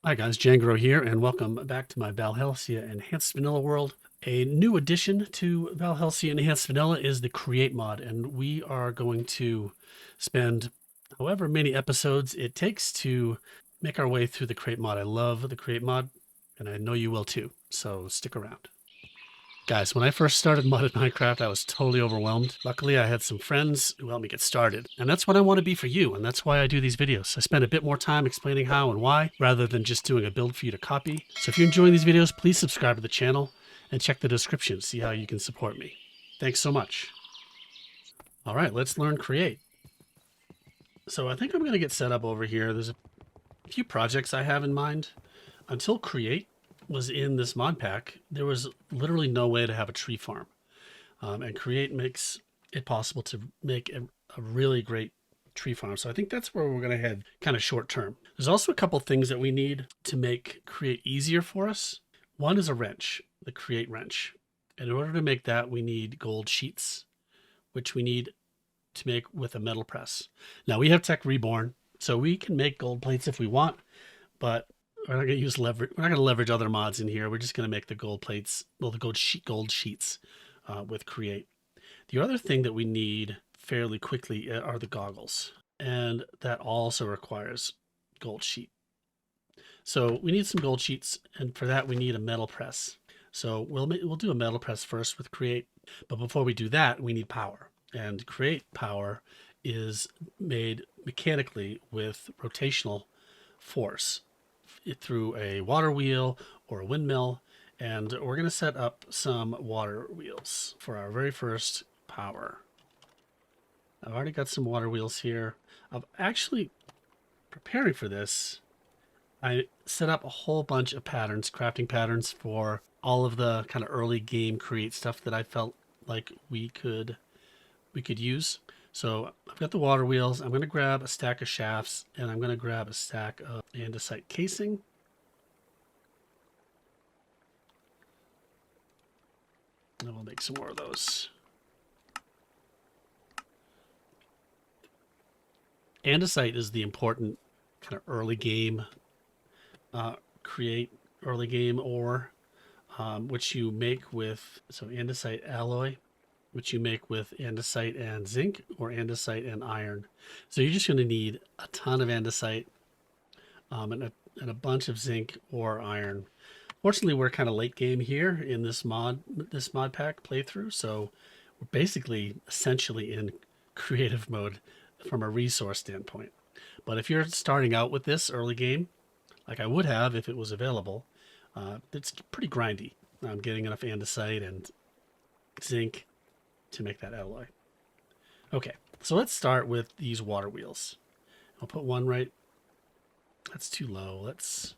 Hi guys, Jangro here, and welcome back to my Valhelsia Enhanced Vanilla world. A new addition to Valhelsia Enhanced Vanilla is the Create mod, and we are going to spend however many episodes it takes to make our way through the Create mod. I love the Create mod, and I know you will too, so stick around. Guys, when I first started modded Minecraft, I was totally overwhelmed. Luckily, I had some friends who helped me get started. And that's what I want to be for you, and that's why I do these videos. I spend a bit more time explaining how and why, rather than just doing a build for you to copy. So if you're enjoying these videos, please subscribe to the channel and check the description to see how you can support me. Thanks so much. All right, let's learn Create. So I think I'm going to get set up over here. There's a few projects I have in mind. Until Create was in this mod pack, there was literally no way to have a tree farm. And Create makes it possible to make a really great tree farm. So I think that's where we're going to head kind of short term. There's also a couple things that we need to make Create easier for us. One is a wrench, the Create wrench. And in order to make that, we need gold sheets, which we need to make with a metal press. Now we have Tech Reborn, so we can make gold plates if we want, but we're not going to use leverage. We're not going to leverage other mods in here. We're just going to make the gold plates, well, the gold sheets with Create. The other thing that we need fairly quickly are the goggles, and that also requires gold sheet. So we need some gold sheets, and for that we need a metal press. So we'll do a metal press first with Create, but before we do that, we need power. And Create power is made mechanically with rotational force through a water wheel or a windmill. And we're going to set up some water wheels for our very first power. I've already got some water wheels here. I'm actually preparing for this. I set up a whole bunch of patterns, crafting patterns for all of the kind of early game Create stuff that I felt like we could use. So I've got the water wheels. I'm going to grab a stack of shafts, and I'm going to grab a stack of andesite casing. And we'll make some more of those. Andesite is the important kind of early game Create early game ore, which you make with andesite alloy, which you make with andesite and zinc or andesite and iron. So you're just going to need a ton of andesite and a bunch of zinc or iron. Fortunately, we're kind of late game here in this mod pack playthrough, so we're basically essentially in creative mode from a resource standpoint. But if you're starting out with this early game, like I would have if it was available, it's pretty grindy. I'm getting enough andesite and zinc to make that alloy. Okay, so let's start with these water wheels. I'll put one right. That's too low. Let's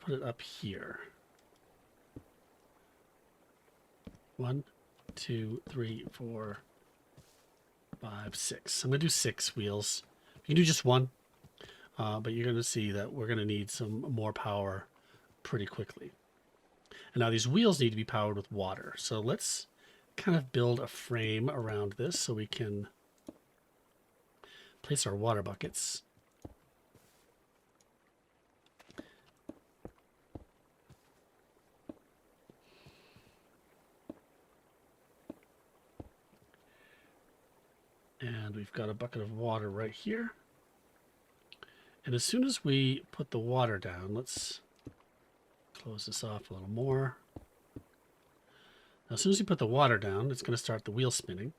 put it up here. 1, 2, 3, 4, 5, 6. I'm gonna do 6 wheels. You can do just one, but you're gonna see that we're gonna need some more power pretty quickly. And now these wheels need to be powered with water. So let's kind of build a frame around this so we can place our water buckets. And we've got a bucket of water right here. And as soon as we put the water down, let's close this off a little more. Now, as soon as you put the water down, it's going to start the wheel spinning.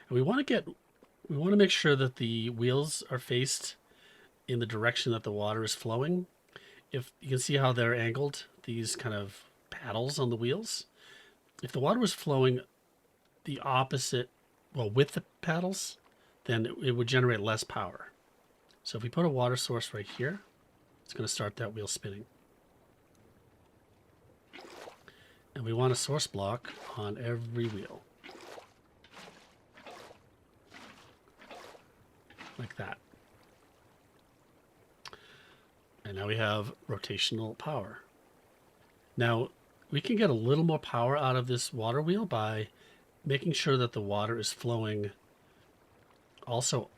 And we want to make sure that the wheels are faced in the direction that the water is flowing. If you can see how they're angled, these kind of paddles on the wheels. If the water was flowing the opposite, well, with the paddles, then it would generate less power. So if we put a water source right here, it's going to start that wheel spinning. And we want a source block on every wheel. Like that. And now we have rotational power. Now, we can get a little more power out of this water wheel by making sure that the water is flowing also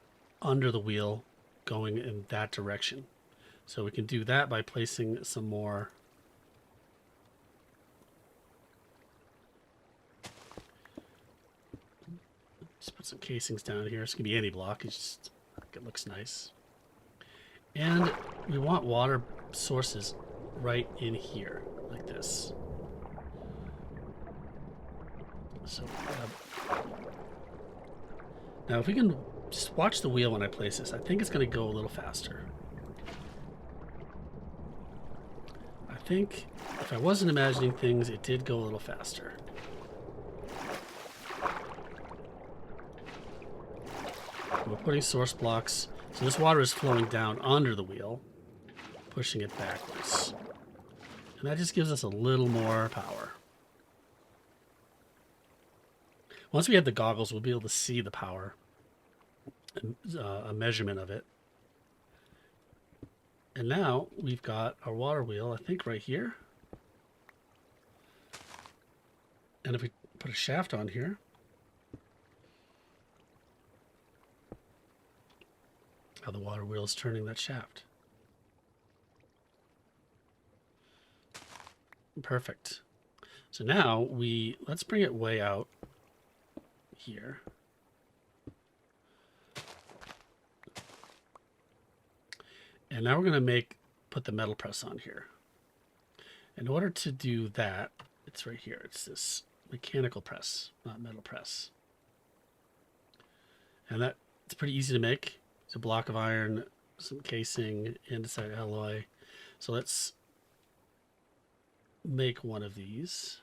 under the wheel going in that direction. So we can do that by placing some more just put some casings down here. It's gonna be any block. It's just it looks nice. And we want water sources right in here, like this. So now if we can just watch the wheel when I place this, I think it's going to go a little faster. I think if I wasn't imagining things, it did go a little faster. We're putting source blocks, so this water is flowing down under the wheel, pushing it backwards. And that just gives us a little more power. Once we have the goggles, we'll be able to see the power, a measurement of it. And now we've got our water wheel, I think right here. And if we put a shaft on here, how the water wheel is turning that shaft. Perfect. So now let's bring it way out here. And now we're going to put the metal press on here. In order to do that, it's right here. It's this mechanical press, not metal press. And it's pretty easy to make. It's a block of iron, some casing, andesite alloy. So let's make one of these.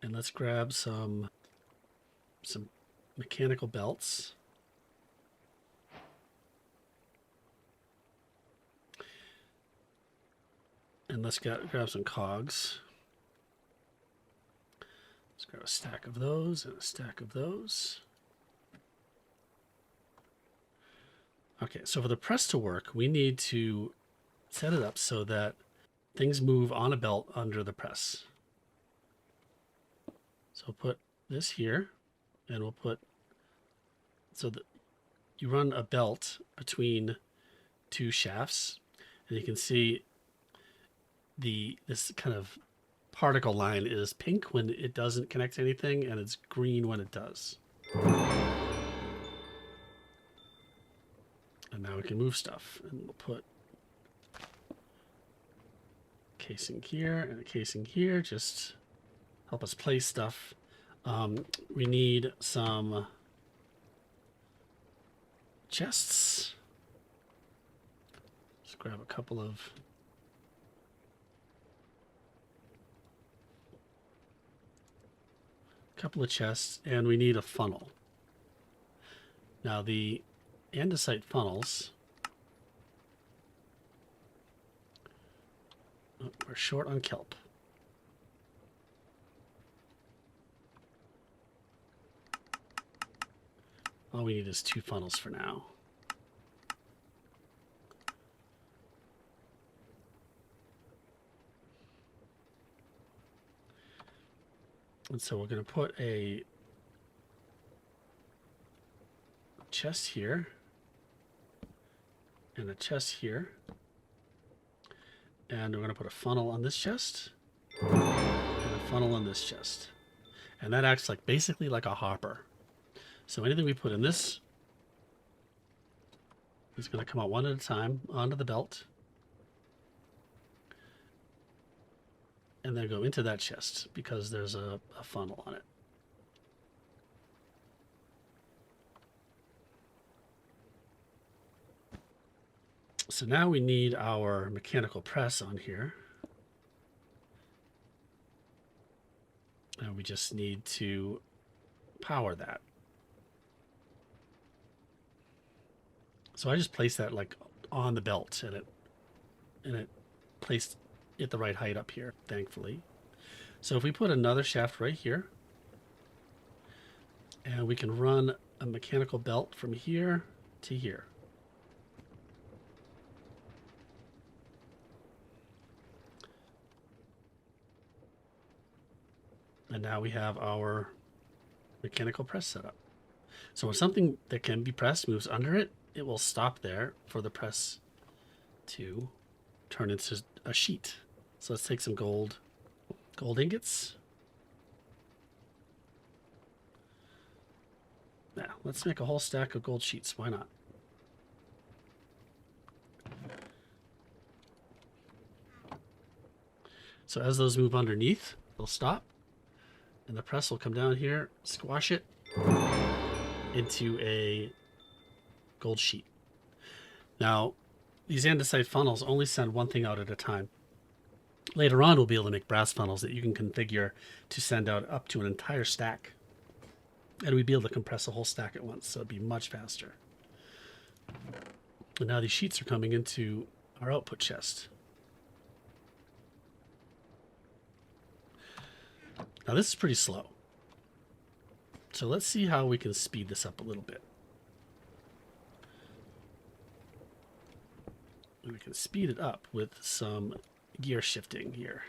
And let's grab some mechanical belts. And let's grab some cogs. Let's grab a stack of those and a stack of those. Okay, so for the press to work, we need to set it up so that things move on a belt under the press. So we'll put this here, and we'll put, so that you run a belt between two shafts, and you can see this kind of particle line is pink when it doesn't connect to anything, and it's green when it does. And now we can move stuff, and we'll put casing here and a casing here, just help us place stuff. We need some chests. Let's grab a couple of chests, and we need a funnel. Now the andesite funnels, we're short on kelp. All we need is 2 funnels for now. And so we're going to put a chest here and a chest here. And we're going to put a funnel on this chest and a funnel on this chest. And that acts like basically like a hopper. So anything we put in this is going to come out one at a time onto the belt and then go into that chest because there's a funnel on it. So now we need our mechanical press on here. And we just need to power that. So I just placed that like on the belt, and it placed it the right height up here, thankfully. So if we put another shaft right here, and we can run a mechanical belt from here to here. And now we have our mechanical press setup. So when something that can be pressed moves under it, it will stop there for the press to turn into a sheet. So let's take some gold ingots. Yeah, let's make a whole stack of gold sheets. Why not? So as those move underneath, they'll stop, and the press will come down here, squash it into a gold sheet. Now, these andesite funnels only send one thing out at a time. Later on, we'll be able to make brass funnels that you can configure to send out up to an entire stack. And we'd be able to compress a whole stack at once, so it'd be much faster. And now these sheets are coming into our output chest. Now this is pretty slow. So let's see how we can speed this up a little bit. We can speed it up with some gear shifting here.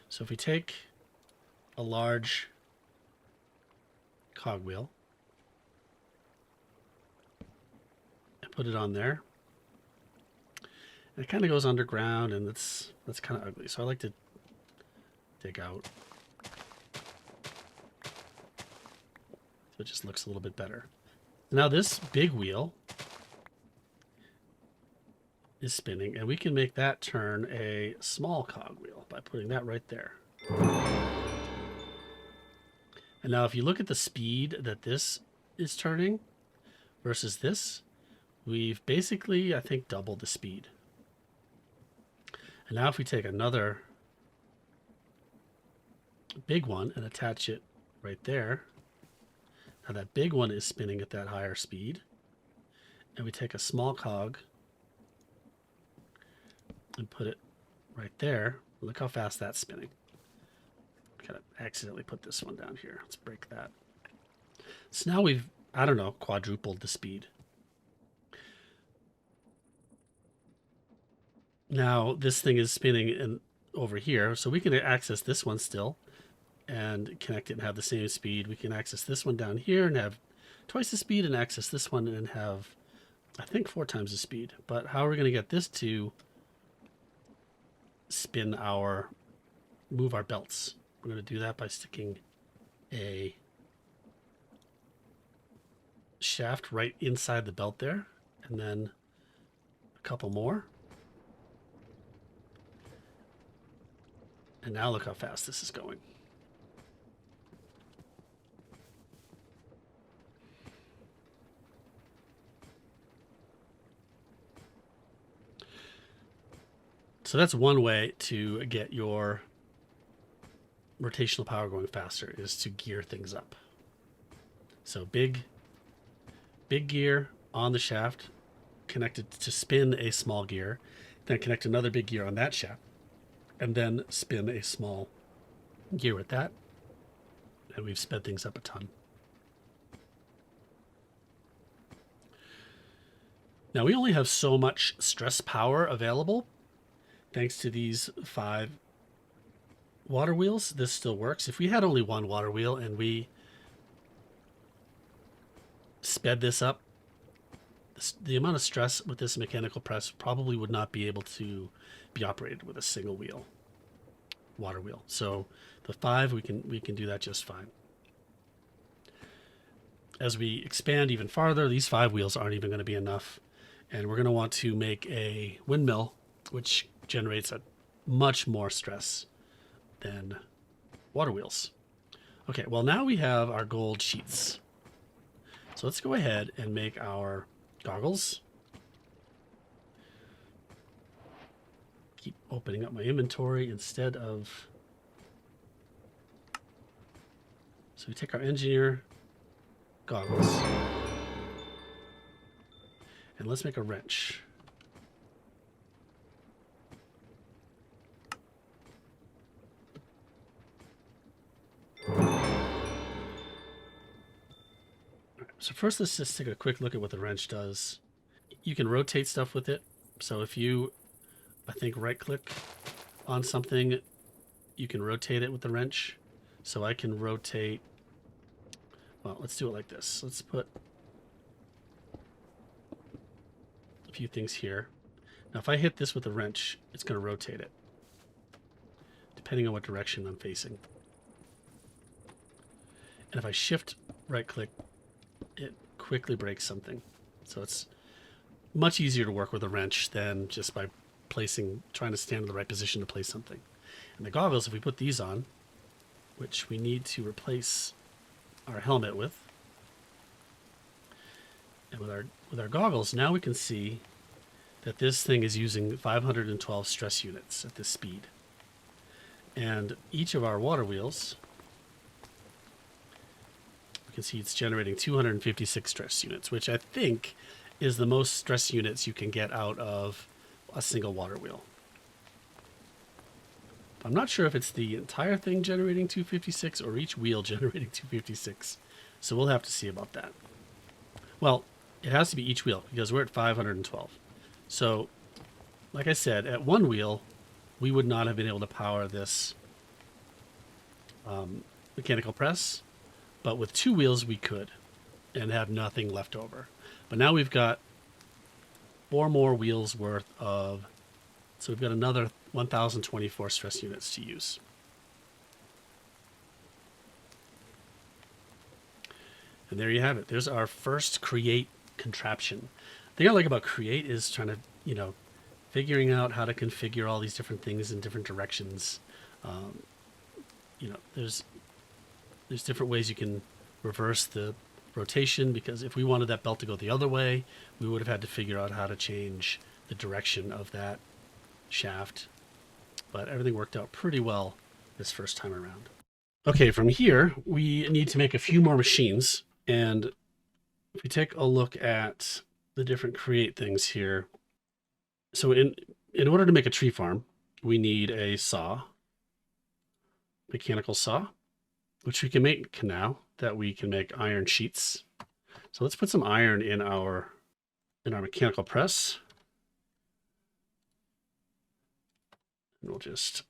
So if we take a large cogwheel and put it on there, and it kind of goes underground, and that's kind of ugly. So I like to dig out. So it just looks a little bit better. Now this big wheel is spinning, and we can make that turn a small cogwheel by putting that right there. And now if you look at the speed that this is turning versus this, we've basically, I think, doubled the speed. And now if we take another big one and attach it right there, now that big one is spinning at that higher speed, and we take a small cog and put it right there. Look how fast that's spinning. Kind of accidentally put this one down here. Let's break that. So now we've, I don't know, quadrupled the speed. Now this thing is spinning over here, so we can access this one still and connect it and have the same speed. We can access this one down here and have twice the speed, and access this one and have, I think, 4 times the speed. But how are we going to get this to move our belts? We're going to do that by sticking a shaft right inside the belt there, and then a couple more. And now look how fast this is going. So that's one way to get your rotational power going faster, is to gear things up. So big gear on the shaft, connected to spin a small gear, then connect another big gear on that shaft, and then spin a small gear with that. And we've sped things up a ton. Now we only have so much stress power available. Thanks to these 5 water wheels, this still works. If we had only one water wheel and we sped this up, the amount of stress with this mechanical press probably would not be able to be operated with a single wheel water wheel. So the 5, we can do that just fine. As we expand even farther, these 5 wheels aren't even going to be enough, and we're going to want to make a windmill, which generates a much more stress than water wheels. Okay, well now we have our gold sheets. So let's go ahead and make our goggles. Keep opening up my inventory instead of... So we take our engineer goggles and let's make a wrench. So first, let's just take a quick look at what the wrench does. You can rotate stuff with it. So if you, I think, right-click on something, you can rotate it with the wrench. So I can rotate Well, let's do it like this. Let's put a few things here. Now, if I hit this with a wrench, it's going to rotate it, depending on what direction I'm facing. And if I shift right-click, it quickly breaks something. So it's much easier to work with a wrench than just by trying to stand in the right position to place something. And the goggles, if we put these on, which we need to replace our helmet with, and with our goggles, now we can see that this thing is using 512 stress units at this speed. And each of our water wheels, you can see it's generating 256 stress units, which I think is the most stress units you can get out of a single water wheel. I'm not sure if it's the entire thing generating 256 or each wheel generating 256. So we'll have to see about that. Well, it has to be each wheel because we're at 512. So, like I said, at one wheel, we would not have been able to power this mechanical press. But with two wheels, we could and have nothing left over. But now we've got 4 more wheels worth of, so we've got another 1,024 stress units to use. And there you have it. There's our first create contraption. The thing I like about create is trying to, figuring out how to configure all these different things in different directions. There's different ways you can reverse the rotation, because if we wanted that belt to go the other way, we would have had to figure out how to change the direction of that shaft. But everything worked out pretty well this first time around. Okay, from here, we need to make a few more machines. And if we take a look at the different create things here, so in order to make a tree farm, we need a saw, mechanical saw, which we can make now that we can make iron sheets. So let's put some iron in our mechanical press. And we'll just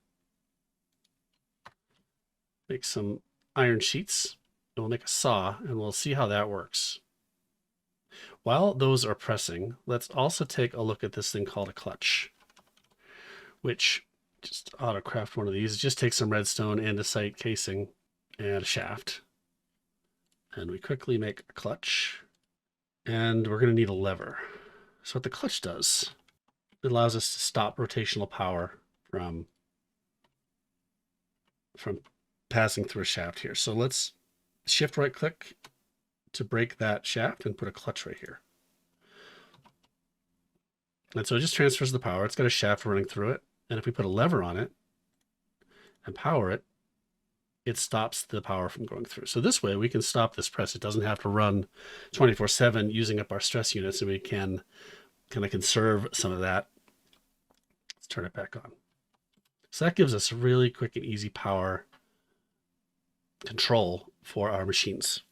make some iron sheets. And we'll make a saw, and we'll see how that works. While those are pressing, let's also take a look at this thing called a clutch, which just auto-craft one of these. Just take some redstone, andesite casing, and a shaft. And we quickly make a clutch. And we're going to need a lever. So what the clutch does, it allows us to stop rotational power from passing through a shaft here. So let's shift right click to break that shaft and put a clutch right here. And so it just transfers the power. It's got a shaft running through it. And if we put a lever on it and power it, it stops the power from going through. So this way we can stop this press. It doesn't have to run 24/7 using up our stress units, and we can kind of conserve some of that. Let's turn it back on. So that gives us really quick and easy power control for our machines.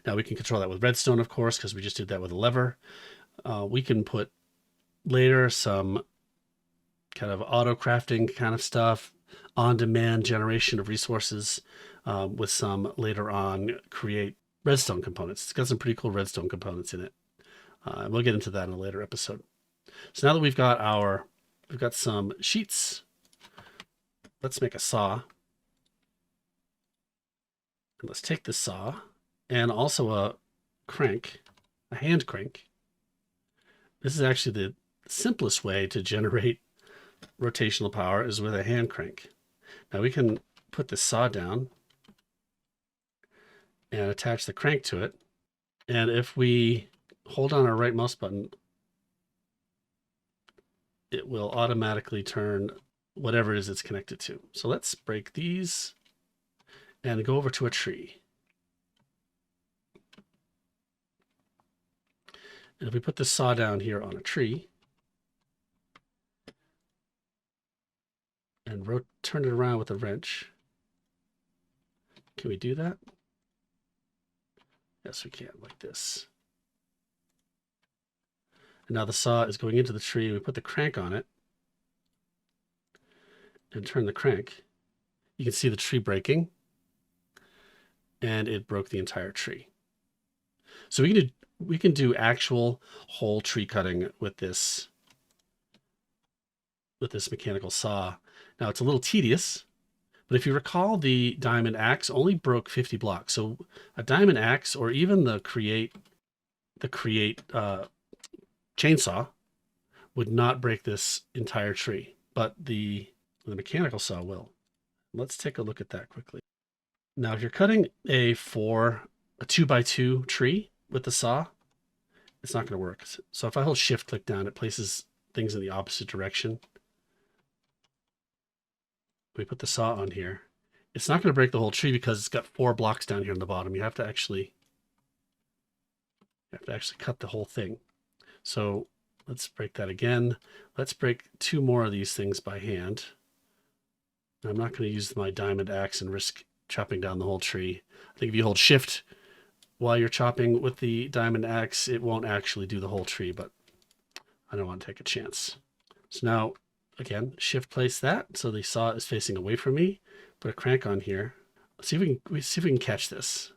Now we can control that with redstone, of course, because we just did that with a lever. We can put later some kind of auto crafting kind of stuff, on-demand generation of resources with some later on create redstone components. It's got some pretty cool redstone components in it. We'll get into that in a later episode. So now that we've got some sheets, let's make a saw. And let's take the saw and also a crank, a hand crank. This is actually the simplest way to generate rotational power is with a hand crank. Now we can put the saw down and attach the crank to it. And if we hold on our right mouse button, it will automatically turn whatever it is it's connected to. So let's break these and go over to a tree. And if we put the saw down here on a tree and turn it around with a wrench, can we do that? Yes, we can, like this. And now the saw is going into the tree. We put the crank on it and turn the crank. You can see the tree breaking, and it broke the entire tree. So we can do actual whole tree cutting with this mechanical saw. Now it's a little tedious, but if you recall, the diamond axe only broke 50 blocks. So a diamond axe, or even the create chainsaw, would not break this entire tree, but the mechanical saw will. Let's take a look at that quickly. Now, if you're cutting a 2x2 tree with the saw, it's not going to work. So if I hold shift click down, it places things in the opposite direction. We put the saw on here. It's not going to break the whole tree because it's got 4 blocks down here on the bottom. You have to actually cut the whole thing. So let's break that again. Let's break 2 more of these things by hand. I'm not going to use my diamond axe and risk chopping down the whole tree. I think if you hold shift while you're chopping with the diamond axe, it won't actually do the whole tree, but I don't want to take a chance. So now, again, shift place that so the saw is facing away from me. Put a crank on here. Let's see if we can catch this,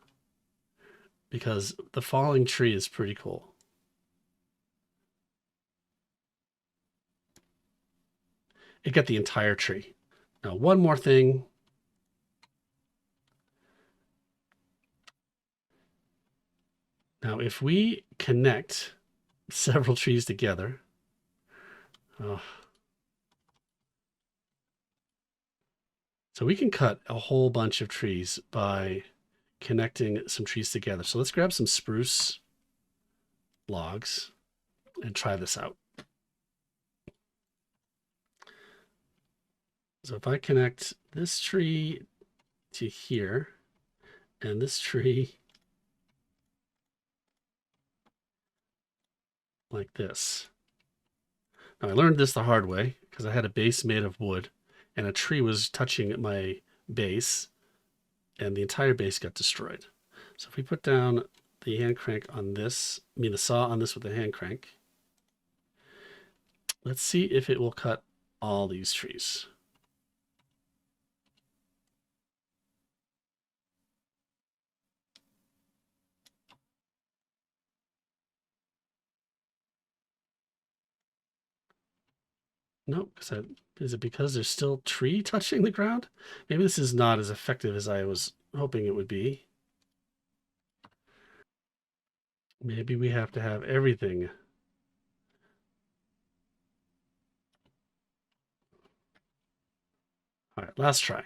because the falling tree is pretty cool. It got the entire tree. Now, one more thing. Now, if we connect several trees together, so we can cut a whole bunch of trees by connecting some trees together. So let's grab some spruce logs and try this out. So if I connect this tree to here and this tree like this. Now I learned this the hard way because I had a base made of wood and a tree was touching my base and the entire base got destroyed. So if we put down the hand crank on this, the saw on this with the hand crank, let's see if it will cut all these trees. Nope, is it because there's still tree touching the ground? Maybe this is not as effective as I was hoping it would be. Maybe we have to have everything. All right, last try.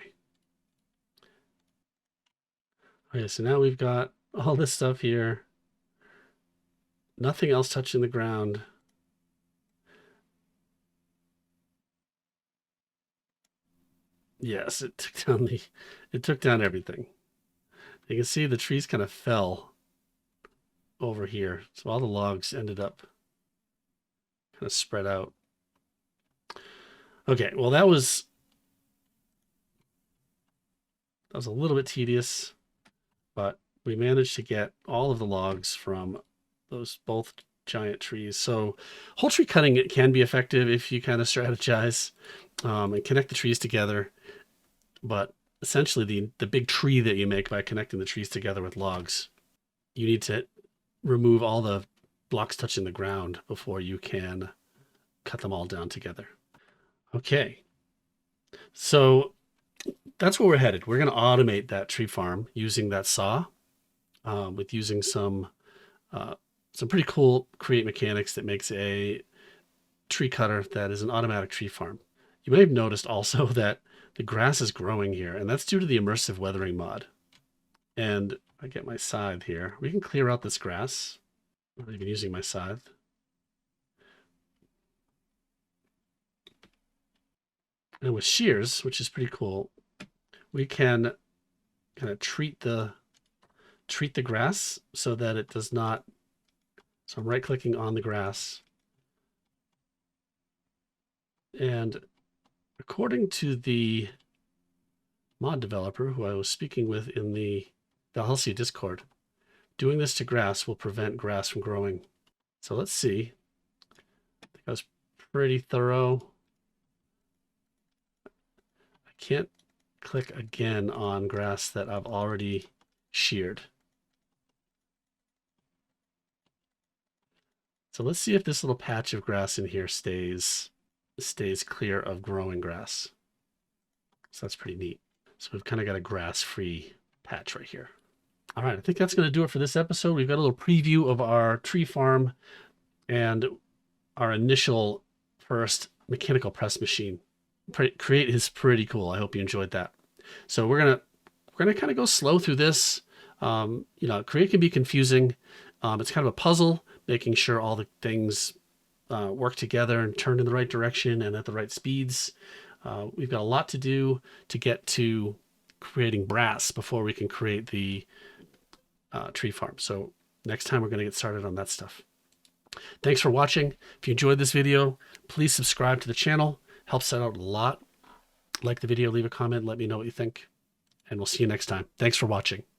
Okay, so now we've got all this stuff here. Nothing else touching the ground. Yes, it took down everything. You can see the trees kind of fell over here. So all the logs ended up kind of spread out. Okay, well that was a little bit tedious, but we managed to get all of the logs from those both giant trees. So whole tree cutting, it can be effective if you kind of strategize and connect the trees together. But essentially the big tree that you make by connecting the trees together with logs, you need to remove all the blocks touching the ground before you can cut them all down together. Okay, so that's where we're headed. We're going to automate that tree farm using that saw, with using some pretty cool create mechanics that makes a tree cutter that is an automatic tree farm. You may have noticed also that the grass is growing here, and that's due to the immersive weathering mod. And I get my scythe here. We can clear out this grass. I'm not even using my scythe. And with shears, which is pretty cool, we can kind of treat the grass so that it does not. So I'm right clicking on the grass. And according to the mod developer who I was speaking with in the Valhelsia Discord, doing this to grass will prevent grass from growing. So let's see. I think I was pretty thorough. I can't click again on grass that I've already sheared. So let's see if this little patch of grass in here stays clear of growing grass. So that's pretty neat. So we've kind of got a grass-free patch right here. All right, I think that's going to do it for this episode. We've got a little preview of our tree farm and our initial first mechanical press machine. Create is pretty cool. I hope you enjoyed that. So we're gonna kind of go slow through this. Create can be confusing. It's kind of a puzzle, making sure all the things work together and turn in the right direction and at the right speeds. We've got a lot to do to get to creating brass before we can create the tree farm. So next time we're going to get started on that stuff. Thanks for watching. If you enjoyed this video, please subscribe to the channel. Helps out a lot. Like the video, leave a comment, let me know what you think, and we'll see you next time. Thanks for watching.